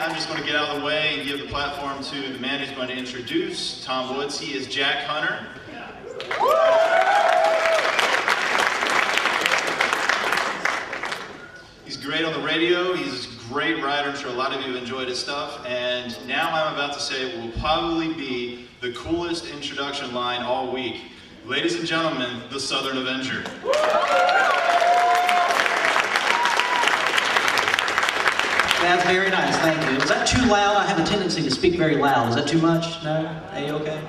I'm just going to get out of the way and give the platform to the man who's going to introduce Tom Woods. He is Jack Hunter. He's great on the radio. He's a great writer. I'm sure a lot of you have enjoyed his stuff. And now I'm about to say what will probably be the coolest introduction line all week. Ladies and gentlemen, the Southern Avenger. That's very nice, thank you. Is that too loud? I have a tendency to speak very loud. Is that too much? No? Hey, okay.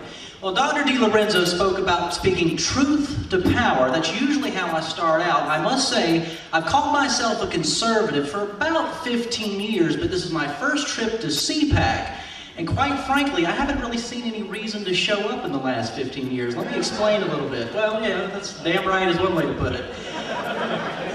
Well, Dr. DiLorenzo spoke about speaking truth to power. That's usually how I start out. I must say, I've called myself a conservative for about 15 years, but this is my first trip to CPAC. And quite frankly, I haven't really seen any reason to show up in the last 15 years. Let me explain a little bit. Well, yeah, that's damn right is one way to put it.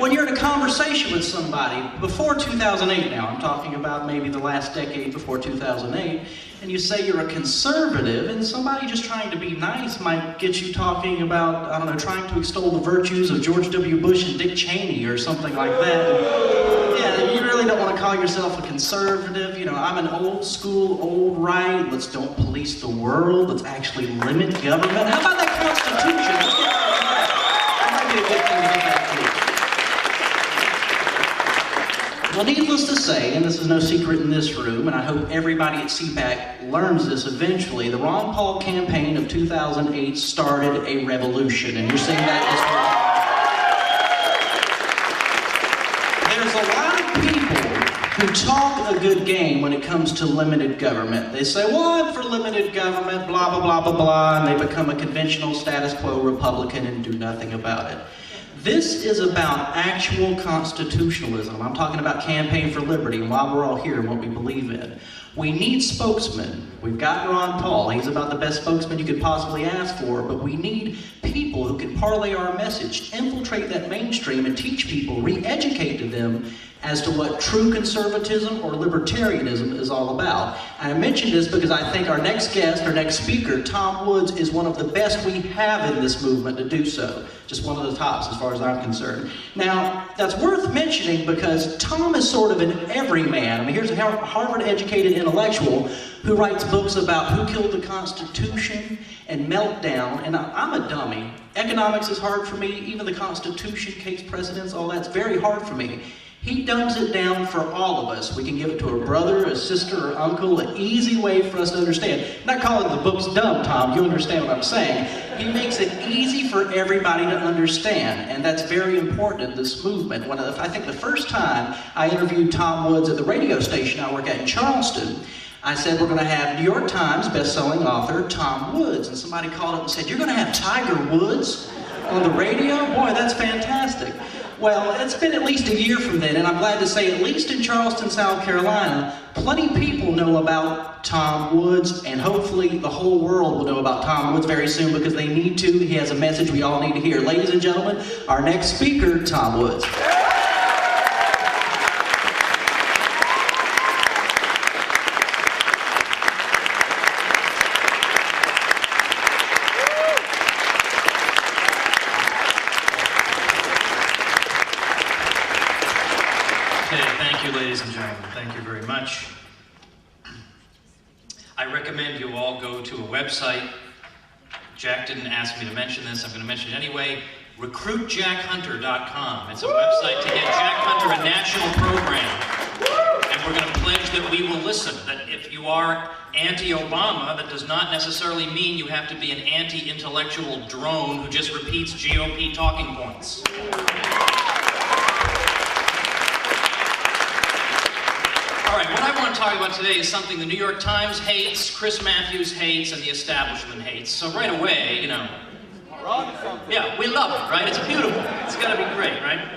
When you're in a conversation with somebody, before 2008 now, I'm talking about maybe the last decade before 2008, and you say you're a conservative, and somebody just trying to be nice might get you talking about, I don't know, trying to extol the virtues of George W. Bush and Dick Cheney or something like that. Yeah, you really don't want to call yourself a conservative. You know, I'm an old school, old right, let's don't police the world, let's actually limit government. How about that Constitution? Let's get that might be a good thing to get back to. Well, needless to say, and this is no secret in this room, and I hope everybody at CPAC learns this eventually, the Ron Paul campaign of 2008 started a revolution, and you're seeing that as well. There's a lot of people who talk a good game when it comes to limited government. They say, well, I'm for limited government, blah, blah, blah, blah, blah, and they become a conventional status quo Republican and do nothing about it. This is about actual constitutionalism. I'm talking about Campaign for Liberty and why we're all here and what we believe in. We need spokesmen. We've got Ron Paul. He's about the best spokesman you could possibly ask for, but we need people who can parlay our message, infiltrate that mainstream and teach people, re-educate to them as to what true conservatism or libertarianism is all about. And I mention this because I think our next guest, our next speaker, Tom Woods, is one of the best we have in this movement to do so. Just one of the tops as far as I'm concerned. Now, that's worth mentioning because Tom is sort of an everyman. I mean, here's a Harvard-educated intellectual who writes books about who killed the Constitution and Meltdown, and I'm a dummy. Economics is hard for me, even the Constitution, case precedents, all that's very hard for me. He dumbs it down for all of us. We can give it to a brother, a sister, or uncle, an easy way for us to understand. I'm not calling the books dumb, Tom, you understand what I'm saying. He makes it easy for everybody to understand, and that's very important in this movement. I think the first time I interviewed Tom Woods at the radio station I work at in Charleston, I said, we're going to have New York Times best-selling author Tom Woods, and somebody called up and said, you're going to have Tiger Woods on the radio? Boy, that's fantastic. Well, it's been at least a year from then, and I'm glad to say, at least in Charleston, South Carolina, plenty of people know about Tom Woods, and hopefully the whole world will know about Tom Woods very soon because they need to. He has a message we all need to hear. Ladies and gentlemen, our next speaker, Tom Woods. Ladies and gentlemen, thank you very much. I recommend you all go to a website. Jack didn't ask me to mention this, I'm going to mention it anyway. RecruitJackHunter.com. It's a website to get Jack Hunter a national program. And we're going to pledge that we will listen, that if you are anti-Obama, that does not necessarily mean you have to be an anti-intellectual drone who just repeats GOP talking points. All right, what I want to talk about today is something the New York Times hates, Chris Matthews hates, and the establishment hates. So right away, you know, yeah, we love it, right? It's beautiful. It's got to be great, right?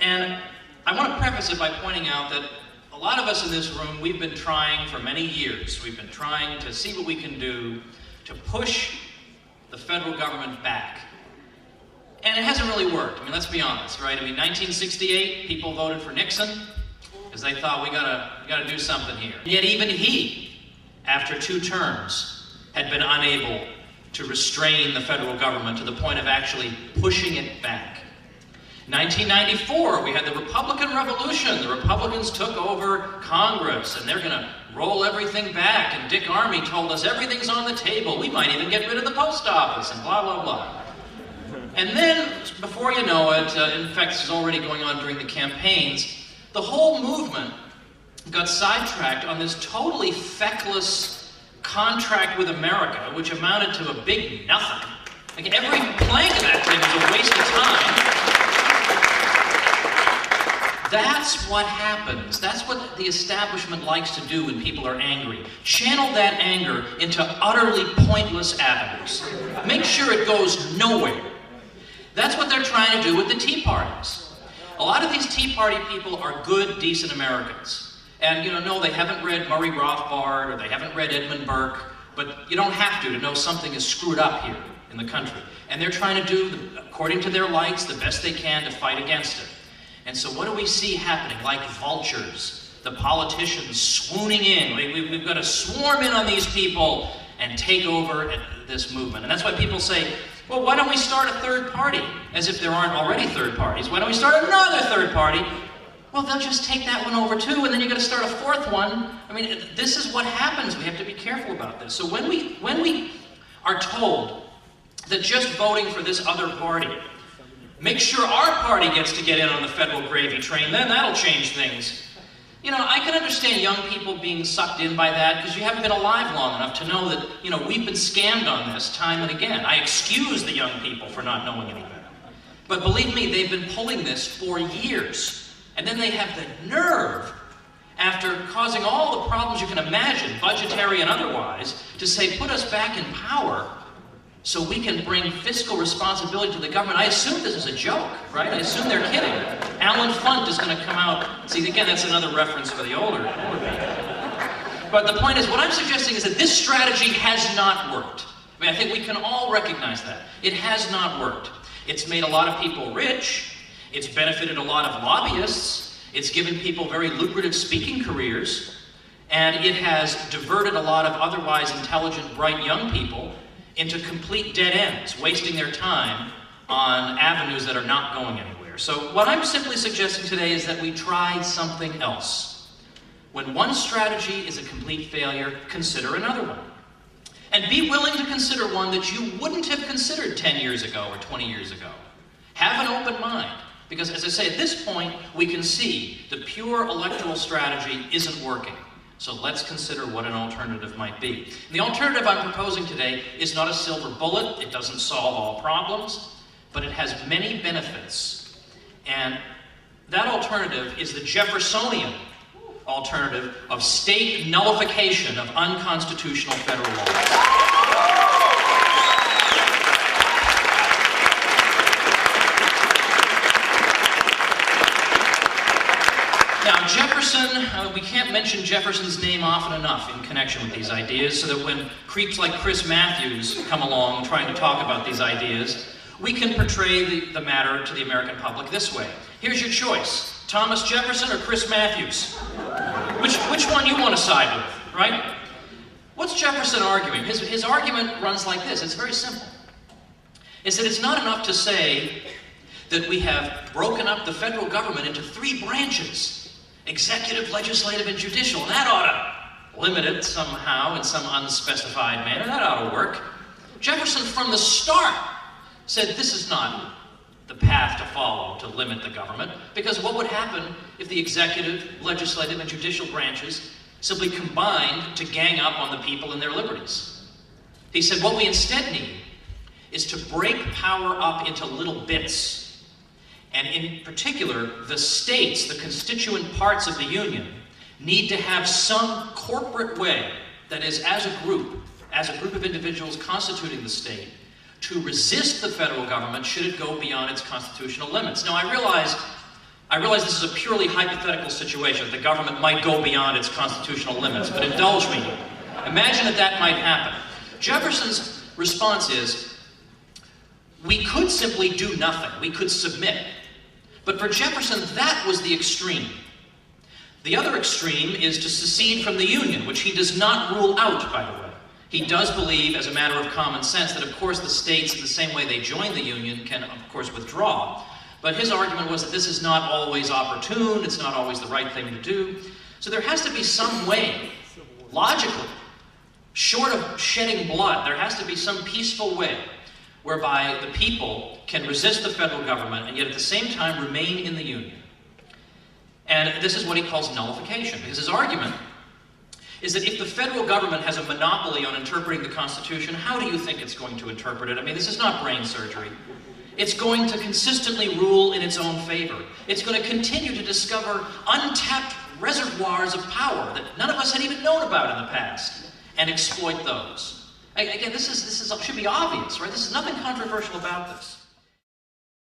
And I want to preface it by pointing out that a lot of us in this room, we've been trying for many years. We've been trying to see what we can do to push the federal government back. And it hasn't really worked. I mean, let's be honest, right? I mean, 1968, people voted for Nixon, because they thought we gotta do something here. Yet even he, after 2 terms, had been unable to restrain the federal government to the point of actually pushing it back. 1994, we had the Republican Revolution. The Republicans took over Congress, and they're going to roll everything back. And Dick Armey told us everything's on the table. We might even get rid of the post office, and blah, blah, blah. And then, before you know it, in fact, this is already going on during the campaigns, the whole movement got sidetracked on this totally feckless contract with America, which amounted to a big nothing. Like, every plank of that thing was a waste of time. That's what happens. That's what the establishment likes to do when people are angry. Channel that anger into utterly pointless avenues. Make sure it goes nowhere. That's what they're trying to do with the Tea Parties. A lot of these Tea Party people are good, decent Americans. And, no, they haven't read Murray Rothbard, or they haven't read Edmund Burke, but you don't have to know something is screwed up here in the country. And they're trying to do, according to their lights, the best they can to fight against it. And so what do we see happening? Like vultures, the politicians swooning in. We've got to swarm in on these people and take over this movement. And that's why people say, well, why don't we start a third party? As if there aren't already third parties. Why don't we start another third party? Well, they'll just take that one over too, and then you're going to start a fourth one. I mean, this is what happens. We have to be careful about this. So when we are told that just voting for this other party, make sure our party gets to get in on the federal gravy train, then that'll change things. I can understand young people being sucked in by that because you haven't been alive long enough to know that, we've been scammed on this time and again. I excuse the young people for not knowing any better. But believe me, they've been pulling this for years. And then they have the nerve, after causing all the problems you can imagine, budgetary and otherwise, to say, put us back in power so we can bring fiscal responsibility to the government. I assume this is a joke, right? I assume they're kidding. Alan Funt is going to come out. See, again, that's another reference for the older people. But the point is, what I'm suggesting is that this strategy has not worked. I mean, I think we can all recognize that. It has not worked. It's made a lot of people rich. It's benefited a lot of lobbyists. It's given people very lucrative speaking careers. And it has diverted a lot of otherwise intelligent, bright young people into complete dead ends, wasting their time on avenues that are not going anywhere. So what I'm simply suggesting today is that we try something else. When one strategy is a complete failure, consider another one. And be willing to consider one that you wouldn't have considered 10 years ago or 20 years ago. Have an open mind. Because, as I say, at this point, we can see the pure electoral strategy isn't working. So let's consider what an alternative might be. And the alternative I'm proposing today is not a silver bullet. It doesn't solve all problems, but it has many benefits. And that alternative is the Jeffersonian alternative of state nullification of unconstitutional federal laws. Now, Jefferson, we can't mention Jefferson's name often enough in connection with these ideas, so that when creeps like Chris Matthews come along trying to talk about these ideas, we can portray the matter to the American public this way. Here's your choice, Thomas Jefferson or Chris Matthews? Which one you want to side with, right? What's Jefferson arguing? His argument runs like this. It's very simple. It's that it's not enough to say that we have broken up the federal government into 3 branches. Executive, legislative, and judicial. And that ought to limit it somehow in some unspecified manner. That ought to work. Jefferson, from the start, said this is not the path to follow to limit the government, because what would happen if the executive, legislative, and judicial branches simply combined to gang up on the people and their liberties? He said what we instead need is to break power up into little bits. And in particular, the states, the constituent parts of the Union, need to have some corporate way, that is, as a group of individuals constituting the state, to resist the federal government should it go beyond its constitutional limits. Now, I realize this is a purely hypothetical situation. The government might go beyond its constitutional limits, but indulge me. Imagine that might happen. Jefferson's response is, we could simply do nothing. We could submit. But for Jefferson, that was the extreme. The other extreme is to secede from the Union, which he does not rule out, by the way. He does believe, as a matter of common sense, that of course the states, in the same way they join the Union, can of course withdraw. But his argument was that this is not always opportune, it's not always the right thing to do. So there has to be some way, logically, short of shedding blood, there has to be some peaceful way whereby the people can resist the federal government and yet at the same time remain in the Union. And this is what he calls nullification, because his argument is that if the federal government has a monopoly on interpreting the Constitution, how do you think it's going to interpret it? I mean, this is not brain surgery. It's going to consistently rule in its own favor. It's going to continue to discover untapped reservoirs of power that none of us had even known about in the past and exploit those. Again, this should be obvious, right? There's nothing controversial about this.